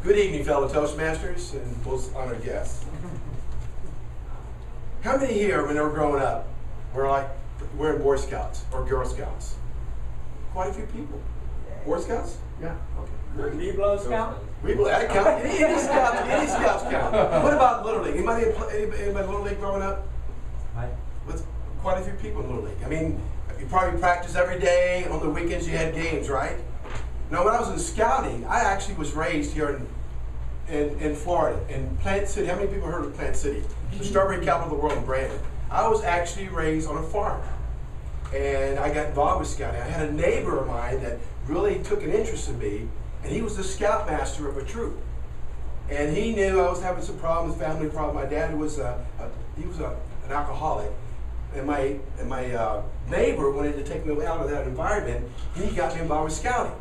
Good evening, fellow Toastmasters and most honored guests. How many here, when they were growing up, were in Boy Scouts or Girl Scouts? Quite a few people. Boy Scouts? Yeah. Okay. Weeblo Scout? Weeblo, that count. Any Scouts count. What about Little League? Anybody Little League growing up? With quite a few people in Little League. I mean, you probably practiced every day. On the weekends you had games, right? Now, when I was in scouting, I actually was raised here in Florida, in Plant City. How many people heard of Plant City? The strawberry capital of the world in Brandon. I was actually raised on a farm, and I got involved with scouting. I had a neighbor of mine that really took an interest in me, and he was the scoutmaster of a troop. And he knew I was having some problems, family problems. My dad was an alcoholic, and my neighbor wanted to take me out of that environment, and he got me involved with scouting.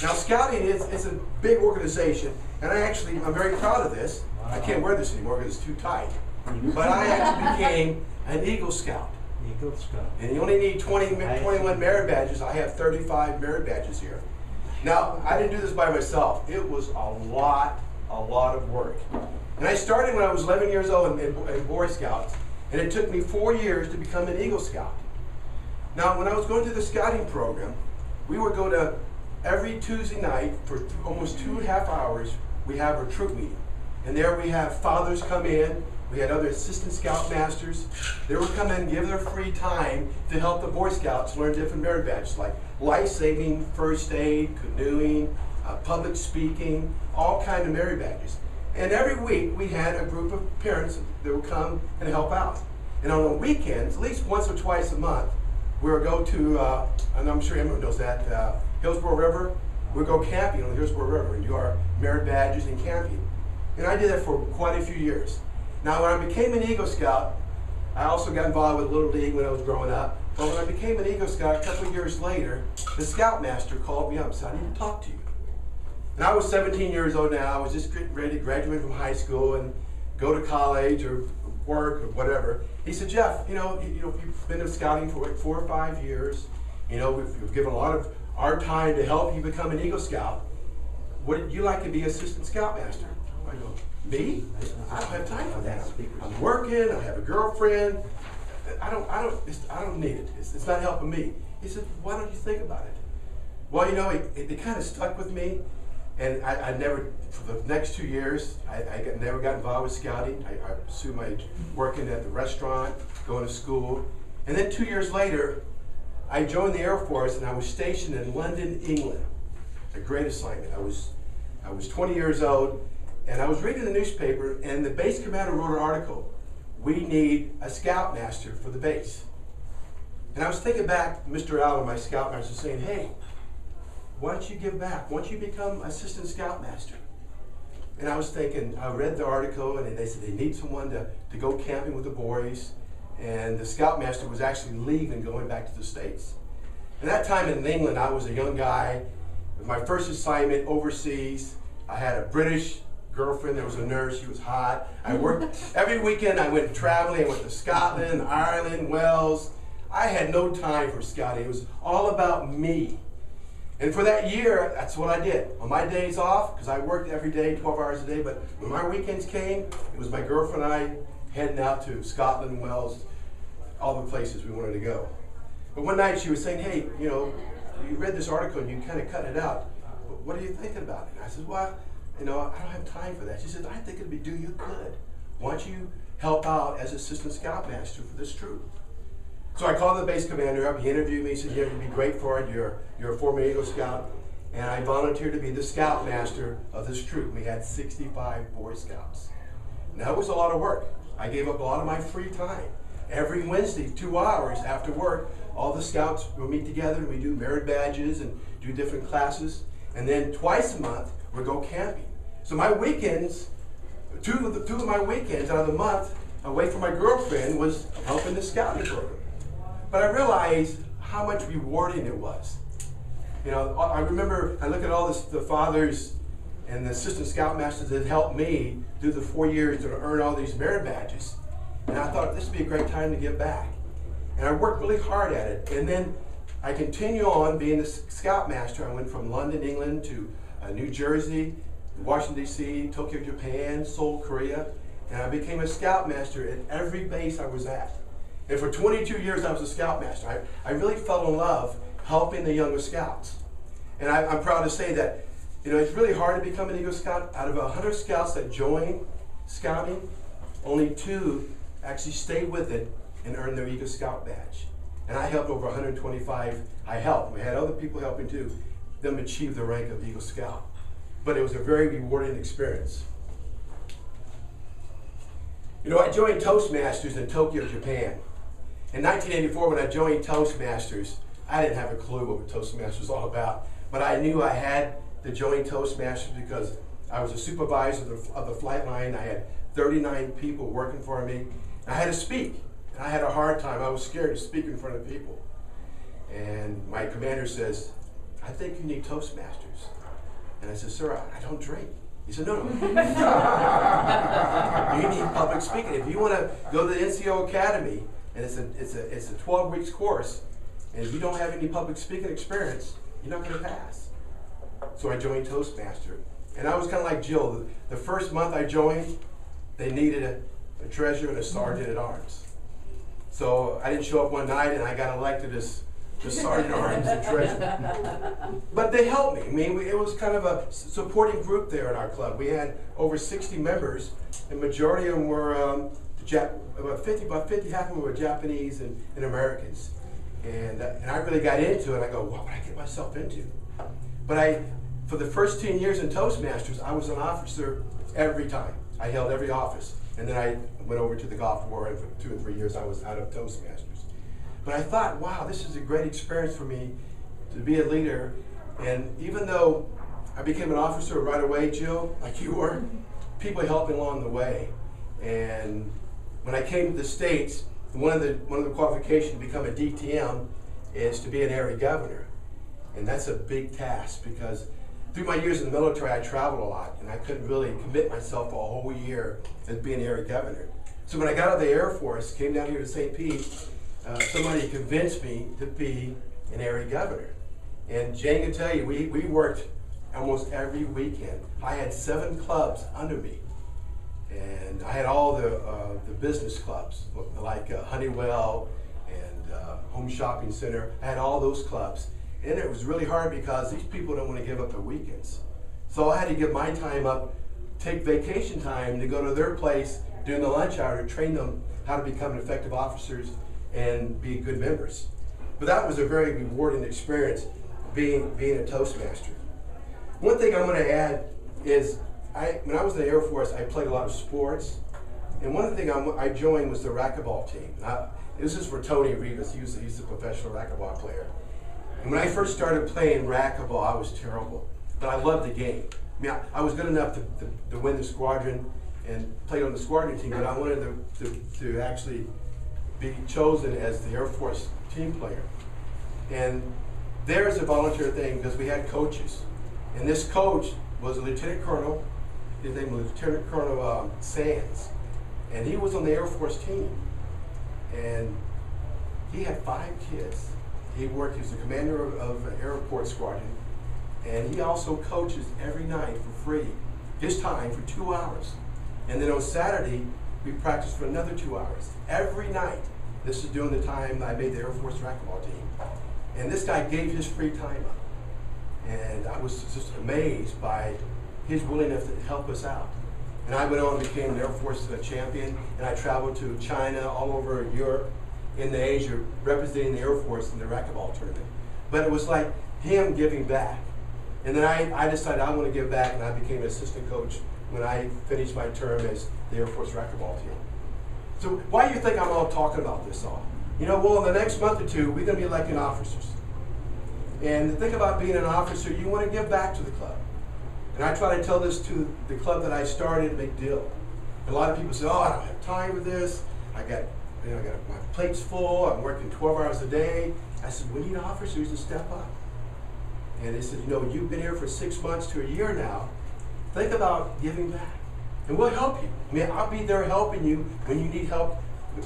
Now, scouting is a big organization, and I'm very proud of this. I can't wear this anymore because it's too tight. But I actually became an Eagle Scout. Eagle Scout. And you only need 21 merit badges. I have 35 merit badges here. Now, I didn't do this by myself. It was a lot of work. And I started when I was 11 years old in Boy Scouts, and it took me 4 years to become an Eagle Scout. Now, when I was going through the scouting program, we would go to every Tuesday night for almost 2.5 hours, we have our troop meeting. And there we have fathers come in, we had other assistant scoutmasters. They would come in and give their free time to help the Boy Scouts learn different merit badges like life-saving, first aid, canoeing, public speaking, all kinds of merit badges. And every week we had a group of parents that would come and help out. And on the weekends, at least once or twice a month, we would go to, and I'm sure everyone knows that, Hillsborough River. We'd go camping on the Hillsborough River and do our merit badges and camping. And I did that for quite a few years. Now, when I became an Eagle Scout, I also got involved with Little League when I was growing up. But when I became an Eagle Scout a couple of years later, the Scoutmaster called me up and said, I need to talk to you. And I was 17 years old now. I was just getting ready to graduate from high school and go to college or work or whatever. He said, Jeff, you've been in scouting for like 4 or 5 years. We've given a lot of our time to help you become an Eagle Scout. Would you like to be assistant scoutmaster? I go, me? I don't have time for that. I'm working. I have a girlfriend. I don't need it. It's not helping me. He said, why don't you think about it? Well, it kind of stuck with me, and I never, for the next 2 years, I never got involved with scouting. I pursued my working at the restaurant, going to school, and then 2 years later, I joined the Air Force, and I was stationed in London, England. A great assignment. I was 20 years old, and I was reading the newspaper, and the base commander wrote an article. We need a scoutmaster for the base. And I was thinking back, Mr. Allen, my scoutmaster, saying, hey, why don't you give back? Why don't you become assistant scoutmaster? And I was thinking, I read the article, and they said they need someone to go camping with the boys. And the scoutmaster was actually leaving, going back to the States. And that time in England, I was a young guy. It was my first assignment overseas. I had a British girlfriend that was a nurse. She was hot. I worked every weekend. I went traveling. I went to Scotland, Ireland, Wales. I had no time for scouting. It was all about me. And for that year, that's what I did. On my days off, because I worked every day, 12 hours a day, but when my weekends came, it was my girlfriend and I heading out to Scotland, Wales, all the places we wanted to go. But one night she was saying, hey, you read this article and you kind of cut it out. But what are you thinking about it? And I said, well, I don't have time for that. She said, I think it'd do you good. Why don't you help out as assistant scoutmaster for this troop? So I called the base commander up. He interviewed me. He said, yeah, you'd be great for it. You're a former Eagle Scout. And I volunteered to be the scoutmaster of this troop. We had 65 Boy Scouts. And that was a lot of work. I gave up a lot of my free time. Every Wednesday, 2 hours after work, all the scouts will meet together and we do merit badges and do different classes. And then twice a month, we'll go camping. So my weekends, two of my weekends out of the month, away from my girlfriend, was helping the scouting program. But I realized how much rewarding it was. I remember, I look at all the fathers and the assistant scoutmasters that helped me through the 4 years to earn all these merit badges. And I thought this would be a great time to give back. And I worked really hard at it. And then I continue on being the scoutmaster. I went from London, England to New Jersey, Washington, D.C., Tokyo, Japan, Seoul, Korea, and I became a scoutmaster at every base I was at. And for 22 years, I was a scoutmaster. I really fell in love helping the younger scouts. And I'm proud to say that, you know, it's really hard to become an Eagle Scout. Out of 100 scouts that join scouting, only 2 actually stay with it and earn their Eagle Scout badge. And I helped over 125, we had other people helping too, them achieve the rank of Eagle Scout. But it was a very rewarding experience. You know, I joined Toastmasters in Tokyo, Japan. In 1984, when I joined Toastmasters, I didn't have a clue what Toastmasters was all about, but I knew I had to join Toastmasters because I was a supervisor of the flight line. I had 39 people working for me. I had to speak, and I had a hard time. I was scared to speak in front of people. And my commander says, I think you need Toastmasters. And I said, sir, I don't drink. He said, no. You need public speaking. If you want to go to the NCO Academy, and it's a 12 weeks course, and if you don't have any public speaking experience, you're not going to pass. So I joined Toastmaster. And I was kind of like Jill. The first month I joined, they needed a treasurer and a sergeant at arms. So I didn't show up one night and I got elected as the sergeant at arms and treasurer. But they helped me. I mean, it was kind of a supporting group there in our club. We had over 60 members, and majority of them were about 50, half of them were Japanese and Americans. And I really got into it. I go, what would I get myself into? But for the first 10 years in Toastmasters, I was an officer every time. I held every office. And then I went over to the Gulf War, and for 2 or 3 years I was out of Toastmasters. But I thought, wow, this is a great experience for me to be a leader. And even though I became an officer right away, Jill, like you were, people helped me along the way. And when I came to the States, one of the qualifications to become a DTM is to be an area governor. And that's a big task because through my years in the military, I traveled a lot, and I couldn't really commit myself a whole year as being area governor. So when I got out of the Air Force, came down here to St. Pete, somebody convinced me to be an area governor. And Jane can tell you, we worked almost every weekend. I had 7 clubs under me. And I had all the business clubs, like Honeywell and Home Shopping Center. I had all those clubs. And it was really hard because these people don't want to give up their weekends. So I had to give my time up, take vacation time to go to their place during the lunch hour to train them how to become effective officers and be good members. But that was a very rewarding experience, being a Toastmaster. One thing I'm going to add is, when I was in the Air Force, I played a lot of sports. And one of the things I joined was the racquetball team. This is for Tony Rivas. He's a professional racquetball player. And when I first started playing racquetball, I was terrible. But I loved the game. I mean, I was good enough to win the squadron and played on the squadron team, but I wanted to actually be chosen as the Air Force team player. And there's a volunteer thing because we had coaches. And this coach was a lieutenant colonel. His name was Lieutenant Colonel Sands. And he was on the Air Force team. And he had 5 kids. He was the commander of an airport squadron. And he also coaches every night for free, his time for 2 hours. And then on Saturday, we practiced for another 2 hours. Every night. This is during the time I made the Air Force racquetball team. And this guy gave his free time up. And I was just amazed by his willingness to help us out. And I went on and became an Air Force champion, and I traveled to China, all over Europe, into Asia, representing the Air Force in the racquetball tournament. But it was like him giving back. And then I decided I want to give back, and I became an assistant coach when I finished my term as the Air Force racquetball team. So why do you think I'm all talking about this all? You know, well, in the next month or 2, we're going to be electing officers. And the thing about being an officer, you want to give back to the club. And I try to tell this to the club that I started, Big Deal. A lot of people say, oh, I don't have time for this. I got my plate's full. I'm working 12 hours a day. I said, we need officers to step up. And they said, you know, you've been here for 6 months to a year now. Think about giving back. And we'll help you. I mean, I'll be there helping you when you need help,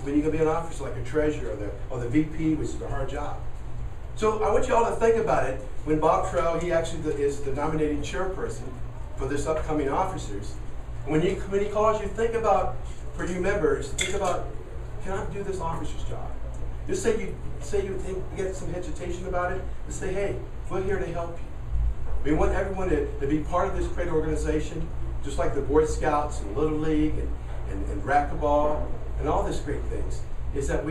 when you're going to be an officer like a treasurer or the VP, which is a hard job. So I want you all to think about it. When Bob Trell, he actually is the nominating chairperson for this upcoming officers. When your committee calls you, think about, for you members, think about, can I do this officer's job? Just say you get some hesitation about it, just say, hey, we're here to help you. We want everyone to be part of this great organization, just like the Boy Scouts and Little League and racquetball and all these great things, is that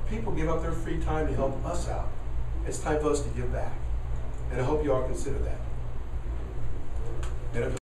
people give up their free time to help us out. It's time for us to give back. And I hope you all consider that. And if